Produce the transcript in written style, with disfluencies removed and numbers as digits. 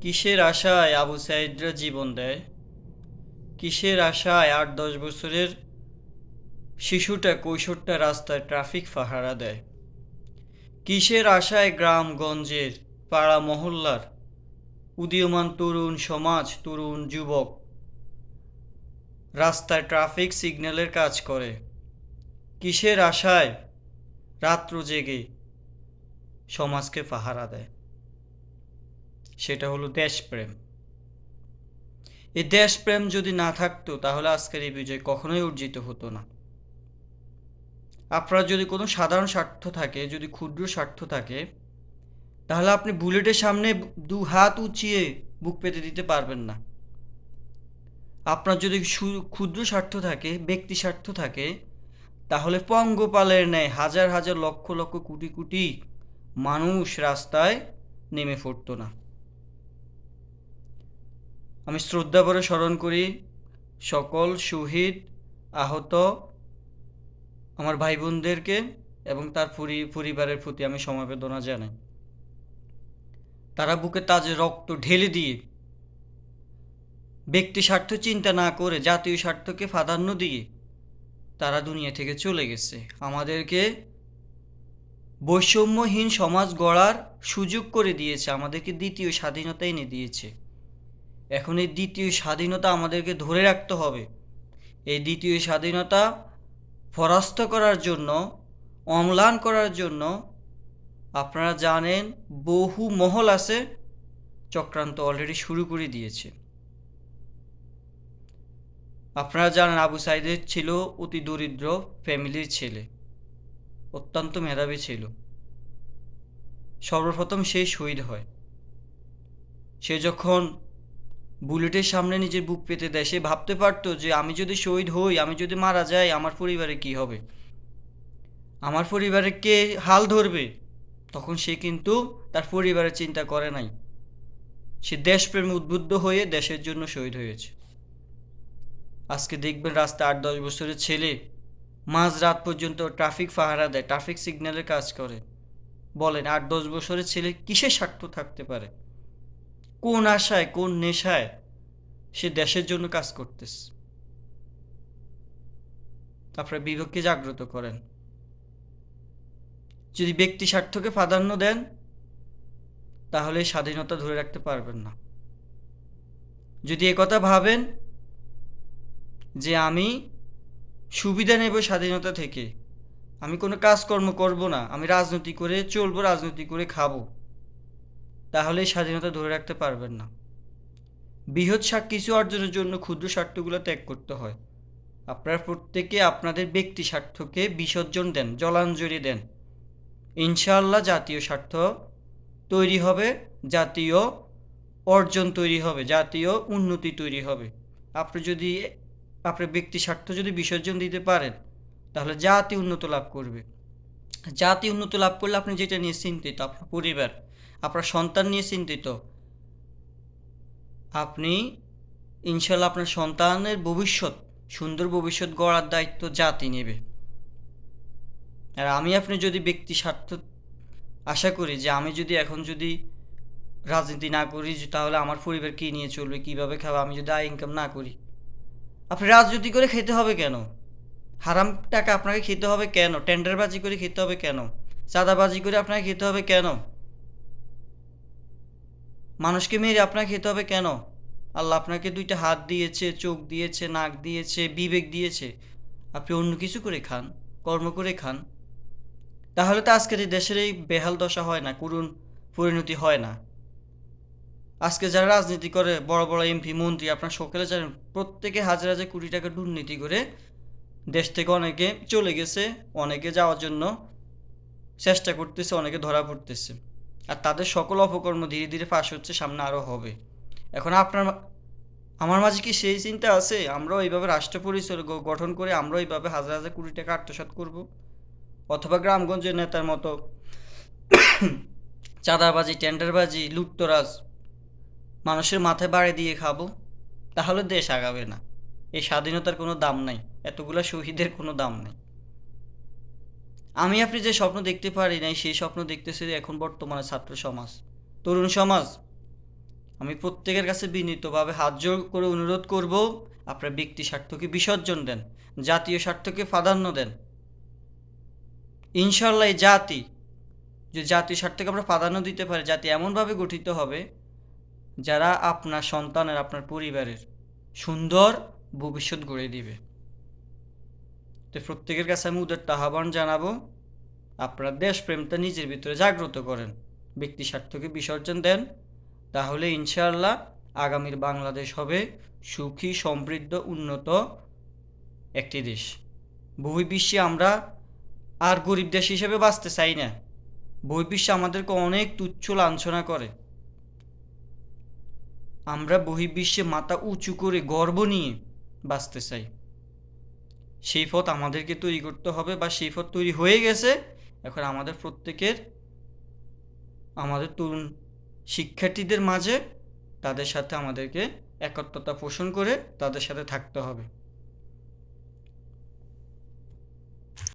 কিসের আশায় আবু সাঈদরা জীবন দেয়? কিসের আশায় ৮-১০ বছরের শিশুটা কৈশোরটা রাস্তায় ট্রাফিক পাহারা দেয়? কিসের আশায় গ্রামগঞ্জের পাড়া মহল্লার উদীয়মান তরুণ সমাজ, তরুণ যুবক রাস্তায় ট্রাফিক সিগন্যালের কাজ করে? কিসের আশায় রাত্র জেগে সমাজকে পাহারা দেয়? সেটা হলো দেশপ্রেম। এই দেশপ্রেম যদি না থাকতো তাহলে আজকের এই বিজয় কখনোই অর্জিত হতো না। আপনার যদি কোনো সাধারণ স্বার্থ থাকে, যদি ক্ষুদ্র স্বার্থ থাকে, তাহলে আপনি বুলেটের সামনে দু হাত উঁচিয়ে বুক পেতে দিতে পারবেন না। আপনার যদি ক্ষুদ্র স্বার্থ থাকে, ব্যক্তি স্বার্থ থাকে, তাহলে পঙ্গপালের ন্যায় হাজার হাজার লক্ষ লক্ষ কোটি কোটি মানুষ রাস্তায় নেমে পড়তো না। আমি শ্রদ্ধাভরে স্মরণ করি সকল শহীদ, আহত আমার ভাই বোনদেরকে এবং তার পরিবারের প্রতি আমি সমবেদনা জানাই। তারা বুকে তাজা রক্ত ঢেলে দিয়ে ব্যক্তি স্বার্থ চিন্তা না করে জাতীয় স্বার্থকে প্রাধান্য দিয়ে তারা দুনিয়া থেকে চলে গেছে। আমাদেরকে বৈষম্যহীন সমাজ গড়ার সুযোগ করে দিয়েছে, আমাদেরকে দ্বিতীয় স্বাধীনতা এনে দিয়েছে। এখন এই দ্বিতীয় স্বাধীনতা আমাদেরকে ধরে রাখতে হবে। এই দ্বিতীয় স্বাধীনতা পরাস্ত করার জন্য, অম্লান করার জন্য আপনারা জানেন বহু মহল আছে চক্রান্ত অলরেডি শুরু করে দিয়েছে। আপনারা জানেন আবু সাঈদের ছিল অতি দরিদ্র ফ্যামিলির ছেলে, অত্যন্ত মেধাবী ছিল। সর্বপ্রথম সে শহীদ হয়। সে যখন বুলেটের সামনে নিজের বুক পেতে দেয়, সে ভাবতে পারতো যে আমি যদি শহীদ হই, আমি যদি মারা যাই, আমার পরিবারে কি হবে, আমার পরিবারে কে হাল ধরবে। তখন সে কিন্তু তার পরিবারের চিন্তা করে নাই, সে দেশপ্রেমে উদ্বুদ্ধ হয়ে দেশের জন্য শহীদ হয়েছে। আজকে দেখবেন রাস্তায় ৮-১০ বছরের ছেলে মাঝ রাত পর্যন্ত ট্রাফিক পাহারা দেয়, ট্রাফিক সিগন্যালের কাজ করে। বলেন ৮-১০ বছরের ছেলে কিসের স্বার্থ থাকতে পারে? কোন আশায়, কোন নেশায় সে দেশের জন্য কাজ করতেছে? আপনারা বিবেককে জাগ্রত করেন। যদি ব্যক্তি স্বার্থকে প্রাধান্য দেন তাহলে স্বাধীনতা ধরে রাখতে পারবেন না। যদি একথা ভাবেন যে আমি সুবিধা নেব স্বাধীনতা থেকে, আমি কোনো কাজকর্ম করব না, আমি রাজনীতি করে চলবো, রাজনীতি করে খাবো, তাহলে স্বাধীনতা ধরে রাখতে পারবেন না। বৃহৎ কিছু অর্জনের জন্য ক্ষুদ্র স্বার্থগুলো ত্যাগ করতে হয়। আপনারা প্রত্যেকে আপনাদের ব্যক্তি স্বার্থকে বিসর্জন দেন, জলাঞ্জলি দেন। ইনশাআল্লাহ জাতীয় স্বার্থ তৈরি হবে, জাতীয় অর্জন তৈরি হবে, জাতীয় উন্নতি তৈরি হবে। আপনি যদি আপনার ব্যক্তি স্বার্থ যদি বিসর্জন দিতে পারেন তাহলে জাতি উন্নত লাভ করবে। জাতি উন্নত লাভ করলে আপনি যেটা নিয়ে চিন্তিত, আপনার পরিবার, আপনার সন্তান নিয়ে চিন্তিত, আপনি ইনশাল্লাহ আপনার সন্তানের ভবিষ্যৎ, সুন্দর ভবিষ্যৎ গড়ার দায়িত্ব জাতি নেবে। আর আমি আপনি যদি ব্যক্তি স্বার্থ আশা করি যে আমি যদি এখন যদি রাজনীতি না করি তাহলে আমার পরিবার কী নিয়ে চলবে, কীভাবে খাবে, আমি যদি আয় ইনকাম না করি, আপনি রাজনীতি করে খেতে হবে কেন? হারাম টাকা আপনাকে খেতে হবে কেন? টেন্ডারবাজি করে খেতে হবে কেন? চাঁদাবাজি করে আপনাকে খেতে হবে কেন? মানুষকে মেরে আপনাকে খেতে হবে কেন? আল্লাহ আপনাকে দুইটা হাত দিয়েছে, চোখ দিয়েছে, নাক দিয়েছে, বিবেক দিয়েছে, আপনি অন্য কিছু করে খান, কর্ম করে খান। তাহলে তো আজকের এই দেশের এই বেহাল দশা হয় না, করুণ পরিণতি হয় না। আজকে যারা রাজনীতি করে, বড় বড় এমপি মন্ত্রী, আপনার সকলে জানেন প্রত্যেকে হাজার হাজার কোটি টাকা দুর্নীতি করে দেশ থেকে অনেকে চলে গেছে, অনেকে যাওয়ার জন্য চেষ্টা করতেছে, অনেকে ধরা পড়তেছে। আর তাদের সকল অপকর্ম ধীরে ধীরে ফাঁস হচ্ছে, সামনে আরও হবে। এখন আমার মাঝে কি সেই চিন্তা আছে আমরাও এইভাবে রাষ্ট্র পরিচয় গঠন করে আমরাও এইভাবে হাজার হাজার কোটি টাকা আত্মসাৎ করব? অথবা গ্রামগঞ্জের নেতার মতো চাঁদাবাজি, টেন্ডারবাজি, লুটতরাজ মানুষের মাথায় বাড়ি দিয়ে খাবো? তাহলে দেশ আগাবে না। এই স্বাধীনতার কোনো দাম নাই, এতগুলা শহীদের কোনো দাম নাই। আমি আপনি যে স্বপ্ন দেখতে পারি নাই সেই স্বপ্ন দেখতেছে এখন বর্তমানে ছাত্র সমাজ, তরুণ সমাজ। আমি প্রত্যেকের কাছে বিনীতভাবে হাত জোড় করে অনুরোধ করব, আপনার ব্যক্তি স্বার্থকে বিসর্জন দেন, জাতীয় স্বার্থকে প্রাধান্য দেন। ইনশাল্লাহ এই জাতি, যে জাতীয় স্বার্থকে আমরা প্রাধান্য দিতে পারি, জাতি এমনভাবে গঠিত হবে যারা আপনার সন্তানের, আপনার পরিবারের সুন্দর ভবিষ্যৎ গড়ে দিবে। তো প্রত্যেকের কাছে আমি উদাত্ত আহ্বান জানাবো, আপনার দেশপ্রেমটা নিজের ভিতরে জাগ্রত করেন, ব্যক্তি স্বার্থকে বিসর্জন দেন, তাহলে ইনশাআল্লাহ আগামীর বাংলাদেশ হবে সুখী, সমৃদ্ধ, উন্নত একটি দেশ। বহির্বিশ্বে আমরা আর গরিব দেশ হিসেবে বাঁচতে চাই না। বহির্বিশ্বে আমাদেরকে অনেক তুচ্ছ লাঞ্ছনা করে। আমরা বহির্বিশ্বে মাথা উঁচু করে গর্ব নিয়ে বাঁচতে চাই। সেই পথ আমাদেরকে তৈরি করতে হবে, বা সেই পথ তৈরি হয়ে গেছে। এখন আমাদের প্রত্যেকের, আমাদের তরুণ শিক্ষার্থীদের মাঝে তাদের সাথে আমাদেরকে একত্রতা পোষণ করে তাদের সাথে থাকতে হবে।